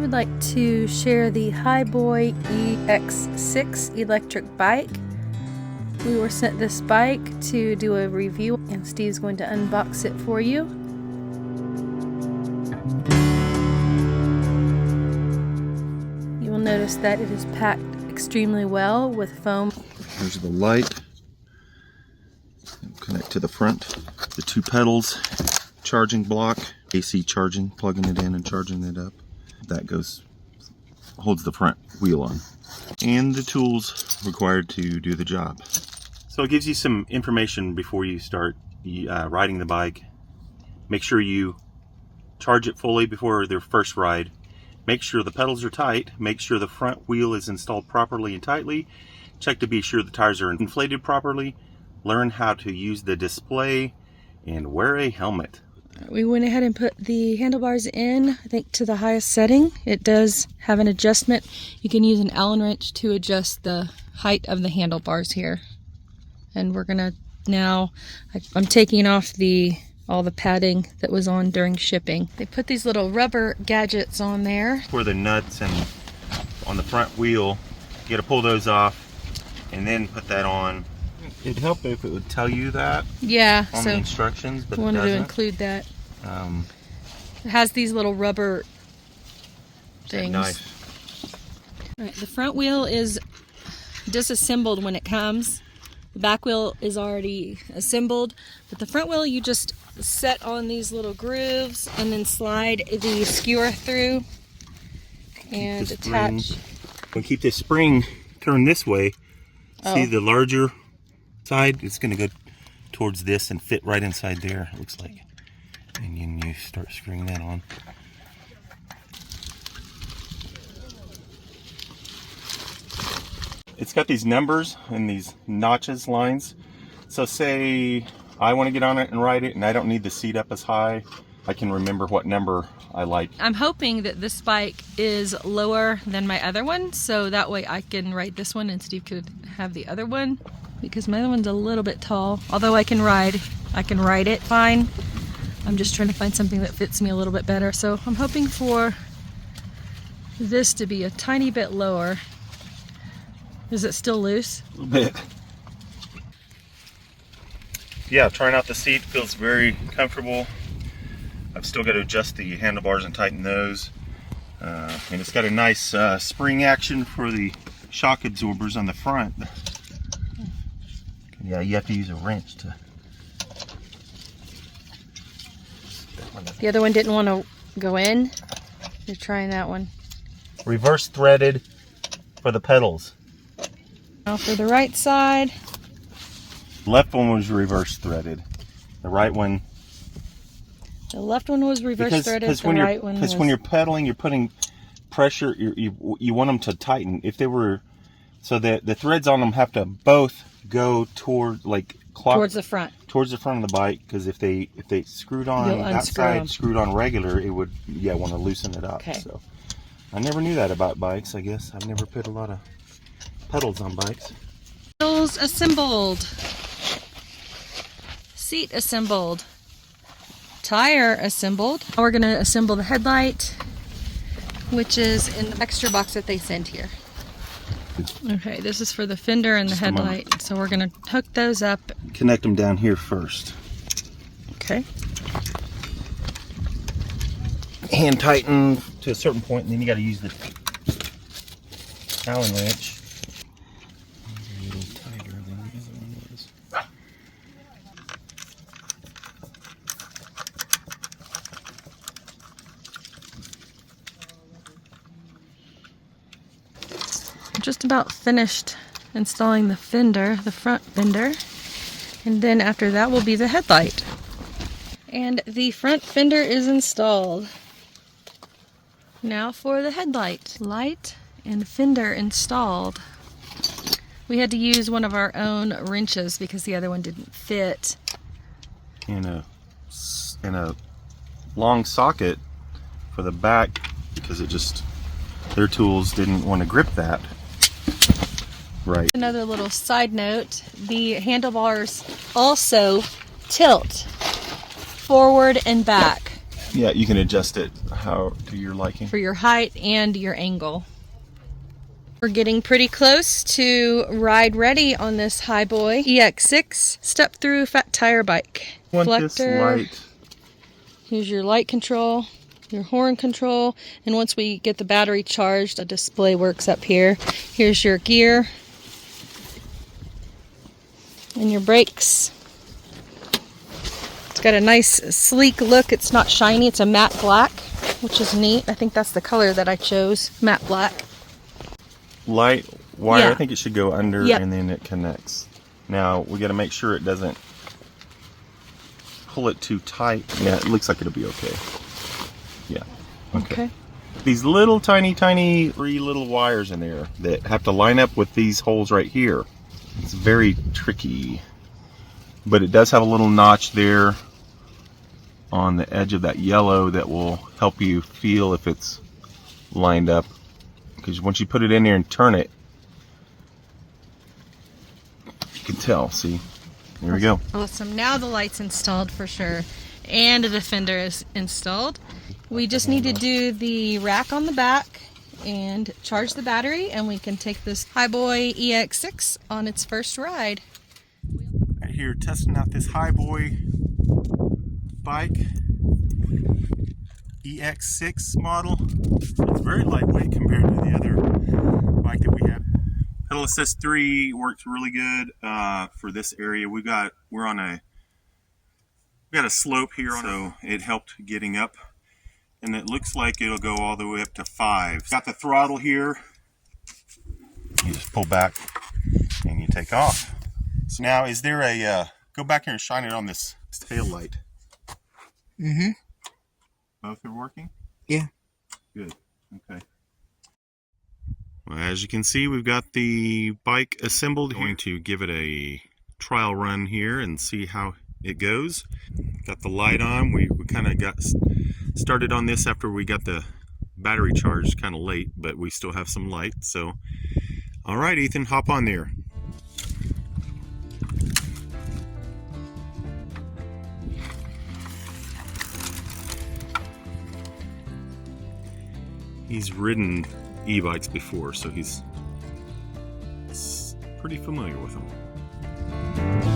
would like to share the Hiboy EX6 Electric Bike. We were sent this bike to do a review, and Steve's going to unbox it for you. You will notice that it is packed extremely well with foam. Here's the light. Connect to the front. The two pedals, charging block, AC charging, plugging it in and charging it up. That holds the front wheel on. And the tools required to do the job. So it gives you some information before you start riding the bike. Make sure you charge it fully before the first ride. Make sure the pedals are tight. Make sure the front wheel is installed properly and tightly. Check to be sure the tires are inflated properly. Learn how to use the display and wear a helmet. We went ahead and put the handlebars in, I think, to the highest setting. It does have an adjustment. You can use an Allen wrench to adjust the height of the handlebars here. And we're gonna now, I'm taking off all the padding that was on during shipping. They put these little rubber gadgets on there. For the nuts and on the front wheel, you gotta pull those off and then put that on. It'd help if it would tell you that on the instructions, but I wanted to include that. It has these little rubber things. Right, the front wheel is disassembled when it comes. The back wheel is already assembled, but the front wheel you just set on these little grooves and then slide the skewer through and attach. We'll keep this spring turned this way. See the larger side? It's going to go towards this and fit right inside there, it looks like. And then you start screwing that on. It's got these numbers and these notches, lines. So say I want to get on it and ride it and I don't need the seat up as high. I can remember what number I like. I'm hoping that this bike is lower than my other one, so that way I can ride this one and Steve could have the other one, because my other one's a little bit tall. Although I can ride it fine. I'm just trying to find something that fits me a little bit better. So I'm hoping for this to be a tiny bit lower. Is it still loose? A little bit. Yeah, trying out the seat feels very comfortable. I've still got to adjust the handlebars and tighten those. And it's got a nice spring action for the shock absorbers on the front. Yeah, you have to use a wrench to... The other one didn't want to go in. You're trying that one. Reverse threaded for the pedals. Now for the right side. The left one was reverse threaded. The right one... The left one was reverse threaded, the right one was... Because when you're pedaling, you're putting pressure, you want them to tighten. If they were... So the threads on them have to both go toward, towards the front. Towards the front of the bike, because if they screwed on outside, screwed on regular, it would, want to loosen it up. Okay. So I never knew that about bikes, I guess. I've never put a lot of pedals on bikes. Wheels assembled. Seat assembled. Tire assembled. Now we're going to assemble the headlight, which is in the extra box that they send here. Okay, this is for the fender and the headlight. So we're going to hook those up. Connect them down here first. Okay. Hand tighten to a certain point, and then you got to use the Allen wrench. A little tighter than the other one was. Just about finished installing the fender, the front fender, and then after that will be the headlight. And the front fender is installed. Now for the headlight. Light and fender installed. We had to use one of our own wrenches because the other one didn't fit. In a long socket for the back, because their tools didn't want to grip that. Right. Another little side note, the handlebars also tilt forward and back. Yeah, you can adjust it how to your liking. For your height and your angle. We're getting pretty close to ride ready on this Hiboy EX6 step-through fat tire bike. Reflector. Here's your light control, your horn control, and once we get the battery charged, a display works up here. Here's your gear and your brakes. It's got a nice sleek look. It's not shiny, it's a matte black, which is neat. I think that's the color that I chose, matte black. Light wire, Yeah. I think it should go under, Yep. and then it connects. Now we got to make sure it doesn't pull it too tight. Yeah, it looks like it'll be okay. Yeah. Okay. These little tiny 3 little wires in there that have to line up with these holes right here. It's very tricky, but it does have a little notch there on the edge of that yellow that will help you feel if it's lined up. Because once you put it in there and turn it, you can tell. See, there we go. Awesome. Now the light's installed for sure, and the Defender is installed. We just need to do the rack on the back and charge the battery, and we can take this Hiboy EX6 on its first ride. Right here, testing out this Hiboy bike, EX6 model. It's very lightweight compared to the other bike that we have. Pedal Assist 3 works really good for this area. We got a slope here, so it helped getting up, and it looks like it'll go all the way up to 5. Got the throttle here. You just pull back and you take off. So now, is there a go back here and shine it on this tail light? Mm-hmm. Both are working? Yeah. Good. Okay. Well, as you can see, we've got the bike assembled. I'm going to give it a trial run here and see how it goes. Got the light on. We kind of got started on this after we got the battery charged kind of late, but we still have some light. So, all right, Ethan, hop on there. He's ridden e-bikes before, so he's pretty familiar with them.